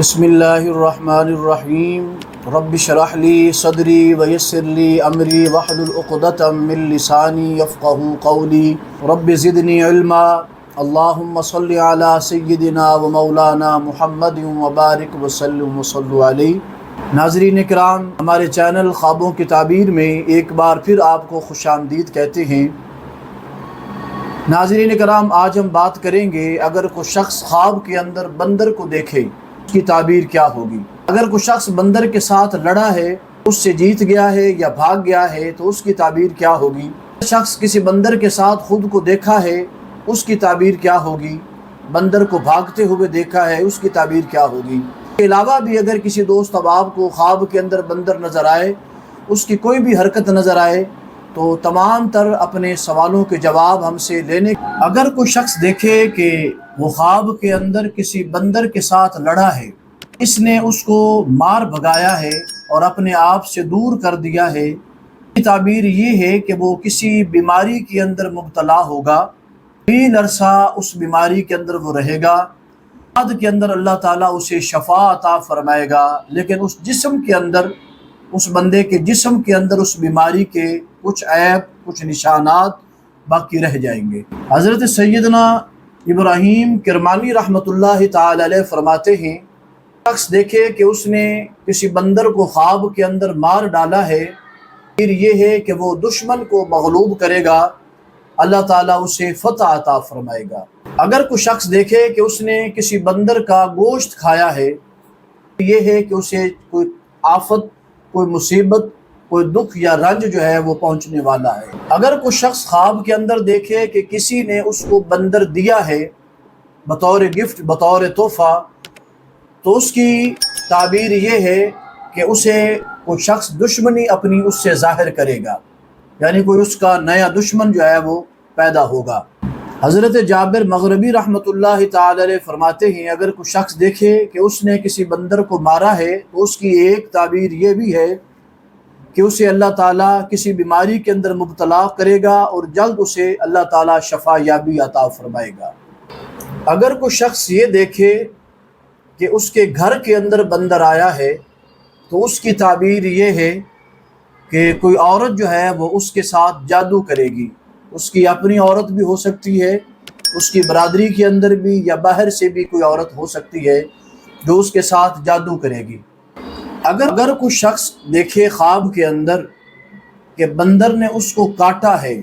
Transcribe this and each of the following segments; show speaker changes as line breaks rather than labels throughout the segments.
بسم اللہ الرحمن الرحیم رب اشرح لی صدری ویسر لی امری واحلل عقدۃ من لسانی یفقہوا قولی رب زدنی علما اللہم صل علی سیدنا و مولانا محمد وبارک وسلم وصلوا علیہ۔ ناظرین کرام، ہمارے چینل خوابوں کی تعبیر میں ایک بار پھر آپ کو خوش آمدید کہتے ہیں۔ ناظرین کرام، آج ہم بات کریں گے اگر کوئی شخص خواب کے اندر بندر کو دیکھے اس کی تعبیر کیا ہوگی۔ اگر کوئی شخص بندر کے ساتھ لڑا ہے، اس سے جیت گیا ہے یا بھاگ گیا ہے تو اس کی تعبیر کیا ہوگی۔ شخص کسی بندر کے ساتھ خود کو دیکھا ہے، اس کی تعبیر کیا ہوگی۔ بندر کو بھاگتے ہوئے دیکھا ہے، اس کی تعبیر کیا ہوگی۔ اس کے علاوہ بھی اگر کسی دوست احباب کو خواب کے اندر بندر نظر آئے، اس کی کوئی بھی حرکت نظر آئے، تو تمام تر اپنے سوالوں کے جواب ہم سے لینے۔ اگر کوئی شخص دیکھے کہ وہ خواب کے اندر کسی بندر کے ساتھ لڑا ہے، اس نے اس کو مار بھگایا ہے اور اپنے آپ سے دور کر دیا ہے، کی تعبیر یہ ہے کہ وہ کسی بیماری کے اندر مبتلا ہوگا، طویل عرصہ اس بیماری کے اندر وہ رہے گا، بعد کے اندر اللہ تعالیٰ اسے شفا عطا فرمائے گا، لیکن اس جسم کے اندر، اس بندے کے جسم کے اندر اس بیماری کے کچھ عیب، کچھ نشانات باقی رہ جائیں گے۔ حضرت سیدنا ابراہیم کرمانی رحمۃ اللہ تعالی علیہ فرماتے ہیں، شخص دیکھے کہ اس نے کسی بندر کو خواب کے اندر مار ڈالا ہے، پھر یہ ہے کہ وہ دشمن کو مغلوب کرے گا، اللہ تعالیٰ اسے فتح عطا فرمائے گا۔ اگر کوئی شخص دیکھے کہ اس نے کسی بندر کا گوشت کھایا ہے، یہ ہے کہ اسے کوئی آفت، کوئی مصیبت، کوئی دکھ یا رنج جو ہے وہ پہنچنے والا ہے۔ اگر کوئی شخص خواب کے اندر دیکھے کہ کسی نے اس کو بندر دیا ہے بطور گفٹ، بطور تحفہ، تو اس کی تعبیر یہ ہے کہ اسے کوئی شخص دشمنی اپنی اس سے ظاہر کرے گا، یعنی کوئی اس کا نیا دشمن جو ہے وہ پیدا ہوگا۔ حضرت جابر مغربی رحمۃ اللہ تعالی علیہ فرماتے ہیں، اگر کوئی شخص دیکھے کہ اس نے کسی بندر کو مارا ہے تو اس کی ایک تعبیر یہ بھی ہے کہ اسے اللہ تعالیٰ کسی بیماری کے اندر مبتلا کرے گا اور جلد اسے اللہ تعالیٰ شفا یابی عطا فرمائے گا۔ اگر کوئی شخص یہ دیکھے کہ اس کے گھر کے اندر بندر آیا ہے تو اس کی تعبیر یہ ہے کہ کوئی عورت جو ہے وہ اس کے ساتھ جادو کرے گی، اس کی اپنی عورت بھی ہو سکتی ہے، اس کی برادری کے اندر بھی یا باہر سے بھی کوئی عورت ہو سکتی ہے جو اس کے ساتھ جادو کرے گی۔ اگر کوئی شخص دیکھے خواب کے اندر کہ بندر نے اس کو کاٹا ہے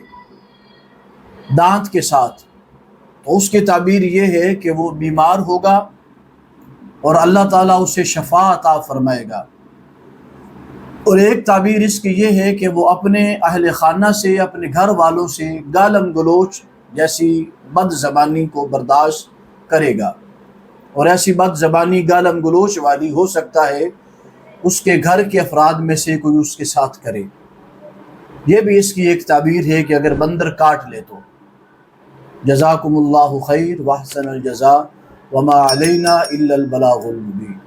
دانت کے ساتھ، تو اس کی تعبیر یہ ہے کہ وہ بیمار ہوگا اور اللہ تعالیٰ اسے شفا عطا فرمائے گا۔ اور ایک تعبیر اس کی یہ ہے کہ وہ اپنے اہل خانہ سے، اپنے گھر والوں سے گالم گلوچ جیسی بد زبانی کو برداشت کرے گا، اور ایسی بد زبانی گالم گلوچ والی ہو سکتا ہے اس کے گھر کے افراد میں سے کوئی اس کے ساتھ کرے۔ یہ بھی اس کی ایک تعبیر ہے کہ اگر بندر کاٹ لے تو۔ جزاکم اللہ خیر واحسن الجزاء وما علینا الا البلاغ المبین۔